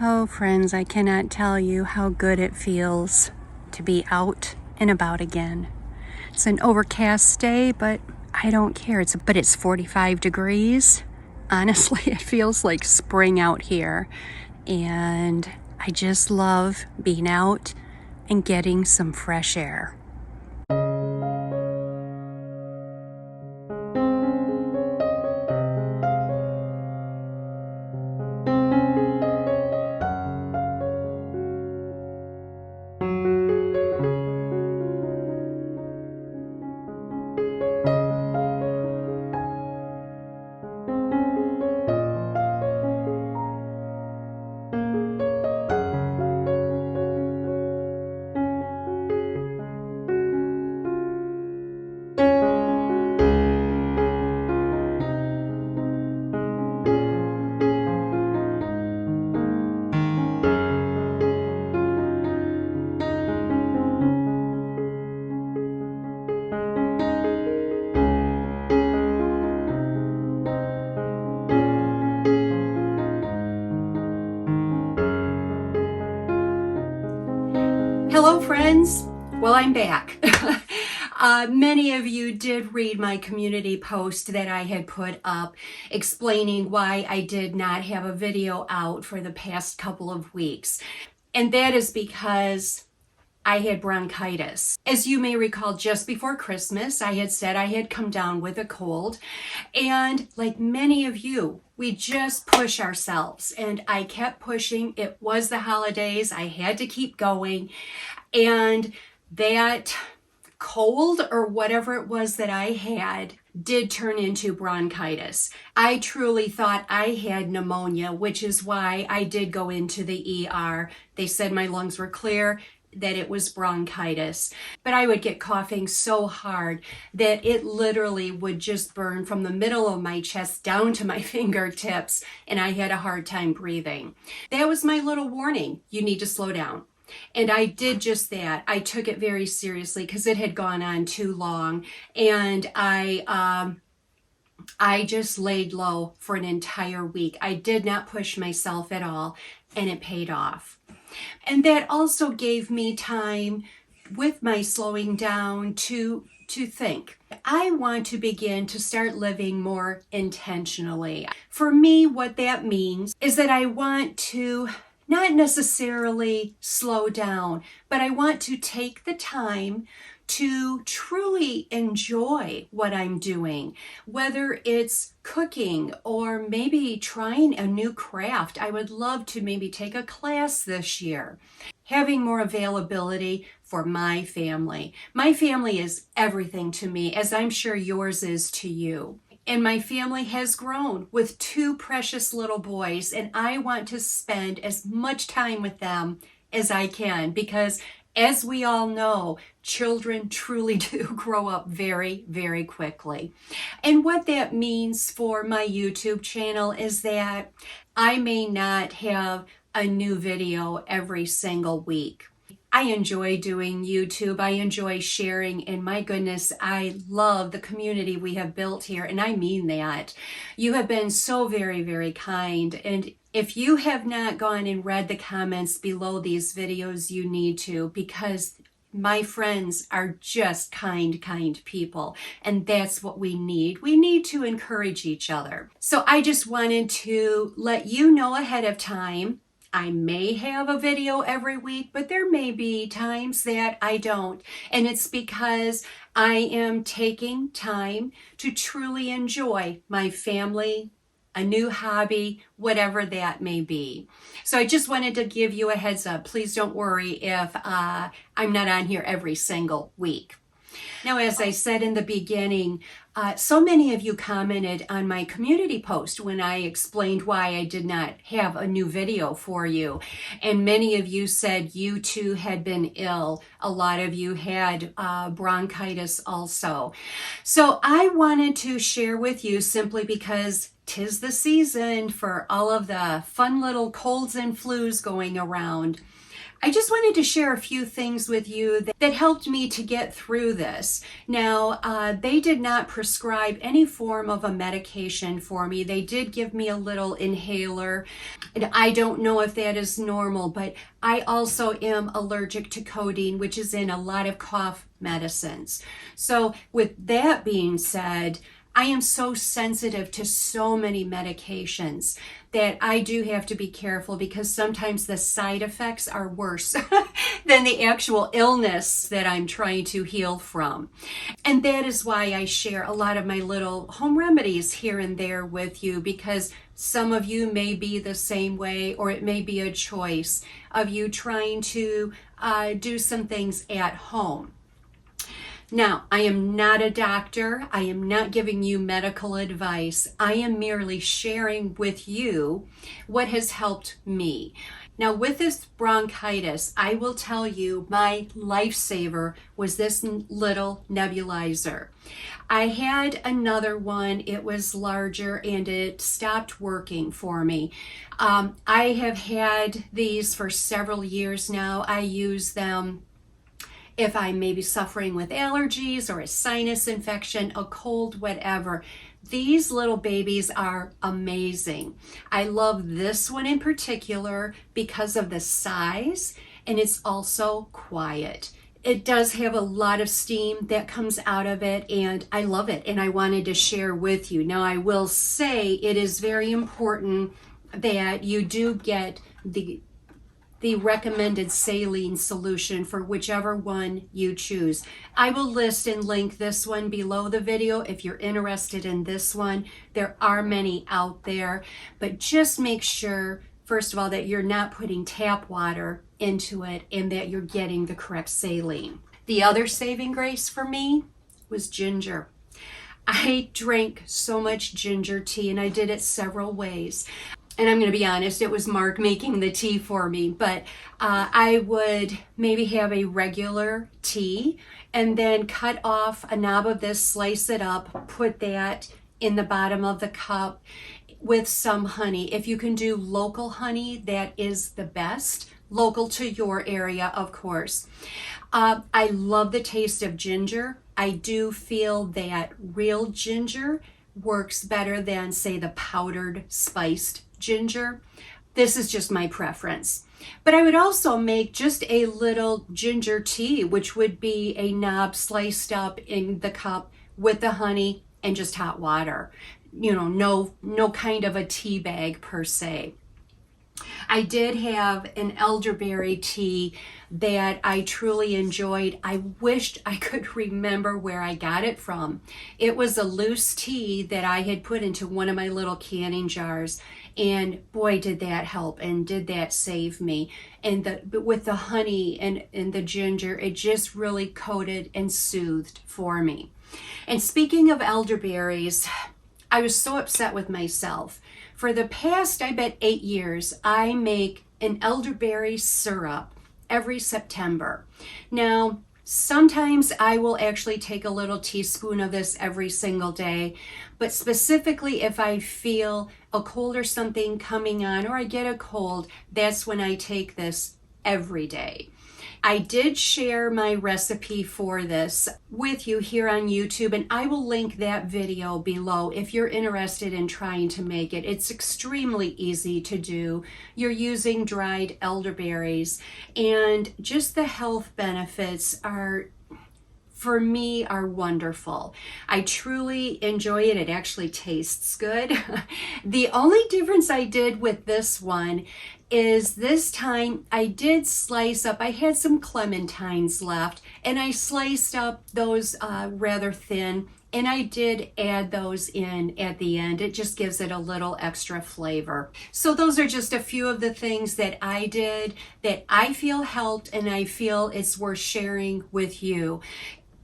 Oh, friends, I cannot tell you how good it feels to be out and about again. It's an overcast day, but I don't care. It's 45 degrees. Honestly, it feels like spring out here. And I just love being out and getting some fresh air. Hello, friends. Well, I'm back. Many of you did read my community post that I had put up explaining why I did not have a video out for the past couple of weeks. And that is because I had bronchitis. As you may recall, just before Christmas, I had said I had come down with a cold. And like many of you, we just push ourselves. And I kept pushing. It was the holidays. I had to keep going. And that cold or whatever it was that I had did turn into bronchitis. I truly thought I had pneumonia, which is why I did go into the ER. They said my lungs were clear, that it was bronchitis. But I would get coughing so hard that it literally would just burn from the middle of my chest down to my fingertips, and I had a hard time breathing. That was my little warning. You need to slow down. And I did just that. I took it very seriously because it had gone on too long. And I just laid low for an entire week. I did not push myself at all, and it paid off. And that also gave me time with my slowing down to think. I want to begin to start living more intentionally. For me, what that means is that I want to not necessarily slow down, but I want to take the time to truly enjoy what I'm doing, whether it's cooking or maybe trying a new craft. I would love to maybe take a class this year. Having more availability for my family. My family is everything to me, as I'm sure yours is to you. And my family has grown with two precious little boys, and I want to spend as much time with them as I can because, as we all know, children truly do grow up very, very quickly. And what that means for my YouTube channel is that I may not have a new video every single week. I enjoy doing YouTube. I enjoy sharing, and my goodness, I love the community we have built here, and I mean that. You have been so very, very kind, and if you have not gone and read the comments below these videos, you need to, because my friends are just kind people, and that's what we need. We need to encourage each other. So I just wanted to let you know ahead of time. I may have a video every week, but there may be times that I don't. And it's because I am taking time to truly enjoy my family, a new hobby, whatever that may be. So I just wanted to give you a heads up. Please don't worry if I'm not on here every single week. Now, as I said in the beginning, so many of you commented on my community post when I explained why I did not have a new video for you. And many of you said you too had been ill. A lot of you had bronchitis also. So I wanted to share with you simply because 'tis the season for all of the fun little colds and flus going around. I just wanted to share a few things with you that helped me to get through this. Now, they did not prescribe any form of a medication for me. They did give me a little inhaler, and I don't know if that is normal, but I also am allergic to codeine, which is in a lot of cough medicines. So with that being said, I am so sensitive to so many medications that I do have to be careful, because sometimes the side effects are worse than the actual illness that I'm trying to heal from. And that is why I share a lot of my little home remedies here and there with you, because some of you may be the same way, or it may be a choice of you trying to do some things at home. Now, I am not a doctor. I am not giving you medical advice. I am merely sharing with you what has helped me. Now, with this bronchitis, I will tell you my lifesaver was this little nebulizer. I had another one. It was larger and it stopped working for me. I have had these for several years now. I use them if I'm maybe suffering with allergies or a sinus infection, a cold, whatever. These little babies are amazing. I love this one in particular because of the size, and it's also quiet. It does have a lot of steam that comes out of it, and I love it, and I wanted to share with you. Now, I will say it is very important that you do get the recommended saline solution for whichever one you choose. I will list and link this one below the video if you're interested in this one. There are many out there, but just make sure, first of all, that you're not putting tap water into it and that you're getting the correct saline. The other saving grace for me was ginger. I drank so much ginger tea, and I did it several ways. And I'm going to be honest, it was Mark making the tea for me, but I would maybe have a regular tea and then cut off a knob of this, slice it up, put that in the bottom of the cup with some honey. If you can do local honey, that is the best. Local to your area, of course. I love the taste of ginger. I do feel that real ginger works better than, say, the powdered spiced ginger. This is just my preference. But I would also make just a little ginger tea, which would be a knob sliced up in the cup with the honey and just hot water. You know, no kind of a tea bag per se. I did have an elderberry tea that I truly enjoyed. I wished I could remember where I got it from. It was a loose tea that I had put into one of my little canning jars, and boy, did that help and did that save me. And with the honey and the ginger, it just really coated and soothed for me. And speaking of elderberries, I was so upset with myself. For the past, I bet 8 years, I make an elderberry syrup every September. Now, sometimes I will actually take a little teaspoon of this every single day, but specifically if I feel a cold or something coming on, or I get a cold, that's when I take this every day. I did share my recipe for this with you here on YouTube, and I will link that video below if you're interested in trying to make it. It's extremely easy to do. You're using dried elderberries, and just the health benefits are, for me, are wonderful. I truly enjoy it. It actually tastes good. The only difference I did with this one is this time I did slice up, I had some clementines left, and I sliced up those rather thin, and I did add those in at the end. It just gives it a little extra flavor. So those are just a few of the things that I did that I feel helped, and I feel it's worth sharing with you.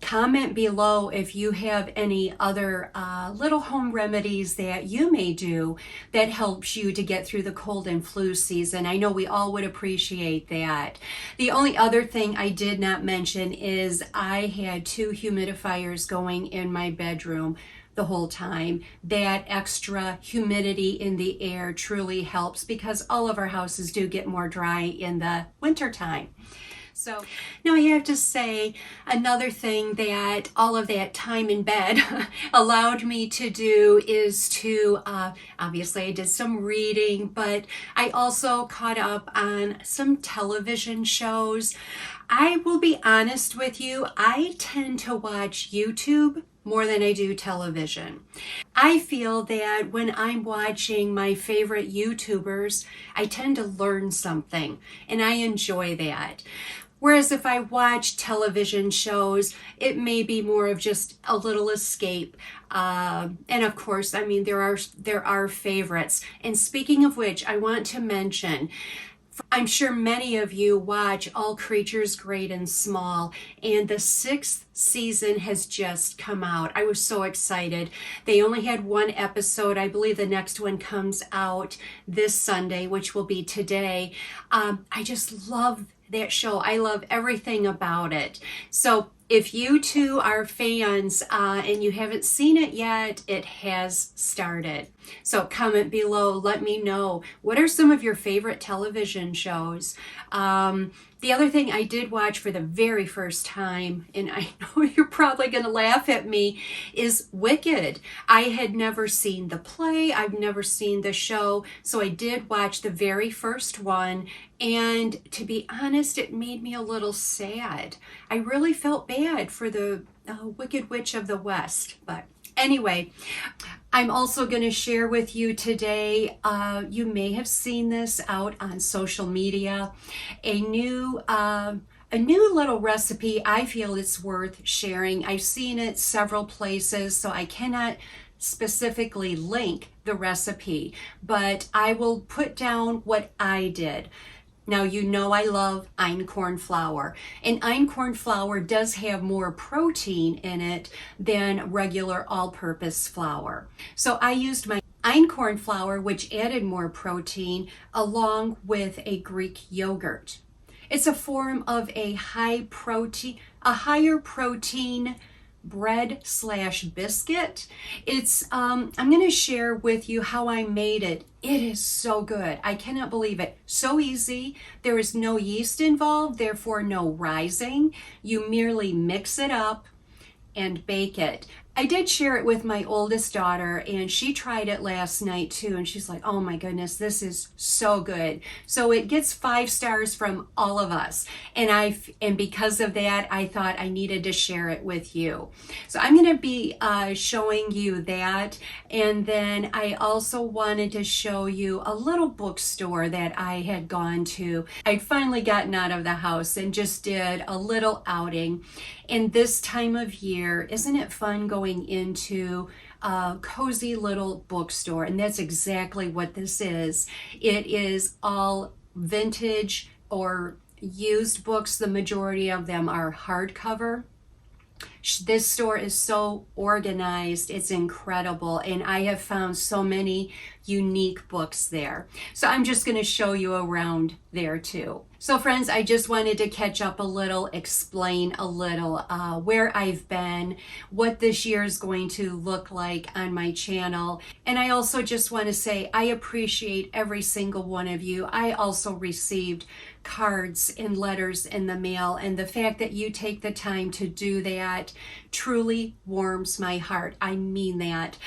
Comment below if you have any other little home remedies that you may do that helps you to get through the cold and flu season. I know we all would appreciate that. The only other thing I did not mention is I had 2 humidifiers going in my bedroom. the whole time. That extra humidity in the air truly helps because all of our houses do get more dry in the wintertime. So now I have to say another thing that all of that time in bed allowed me to do is to, obviously I did some reading, but I also caught up on some television shows. I will be honest with you, I tend to watch YouTube more than I do television. I feel that when I'm watching my favorite YouTubers, I tend to learn something, and I enjoy that. Whereas if I watch television shows, it may be more of just a little escape. And of course, I mean, there are favorites. And speaking of which, I want to mention, I'm sure many of you watch All Creatures Great and Small, and the 6th season has just come out. I was so excited. They only had one episode. I believe the next one comes out this Sunday, which will be today. I just love that show. I love everything about it. So if you too are fans and you haven't seen it yet, it has started. So comment below, let me know, what are some of your favorite television shows? The other thing I did watch for the very first time, and I know you're probably going to laugh at me, is Wicked. I had never seen the play, I've never seen the show, so I did watch the very first one, and to be honest, it made me a little sad. I really felt bad for the Wicked Witch of the West, but anyway, I'm also going to share with you today, you may have seen this out on social media, a new little recipe. I feel it's worth sharing. I've seen it several places, so I cannot specifically link the recipe, but I will put down what I did. Now, you know I love einkorn flour, and einkorn flour does have more protein in it than regular all-purpose flour. So I used my einkorn flour, which added more protein, along with a Greek yogurt. It's a form of a higher protein bread/biscuit. It's I'm going to share with you how I made it. It is so good. I cannot believe it. So easy. There is no yeast involved, therefore no rising. You merely mix it up and bake it. I did share it with my oldest daughter, and she tried it last night too, and she's like, oh my goodness, this is so good. So it gets 5 stars from all of us, and because of that, I thought I needed to share it with you. So I'm going to be showing you that, and then I also wanted to show you a little bookstore that I had gone to. I'd finally gotten out of the house and just did a little outing. And this time of year, isn't it fun going into a cozy little bookstore? And that's exactly what this is. It is all vintage or used books. The majority of them are hardcover. This store is so organized, it's incredible, and I have found so many unique books there. So I'm just going to show you around there too. So friends, I just wanted to catch up a little, explain a little where I've been, what this year is going to look like on my channel. And I also just want to say I appreciate every single one of you. I also received cards and letters in the mail, and the fact that you take the time to do that truly warms my heart. I mean that.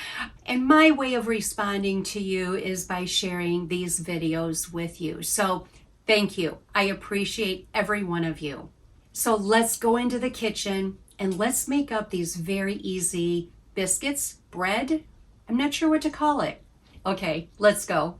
And my way of responding to you is by sharing these videos with you. So thank you. I appreciate every one of you. So let's go into the kitchen and let's make up these very easy biscuits, bread. I'm not sure what to call it. Okay, let's go.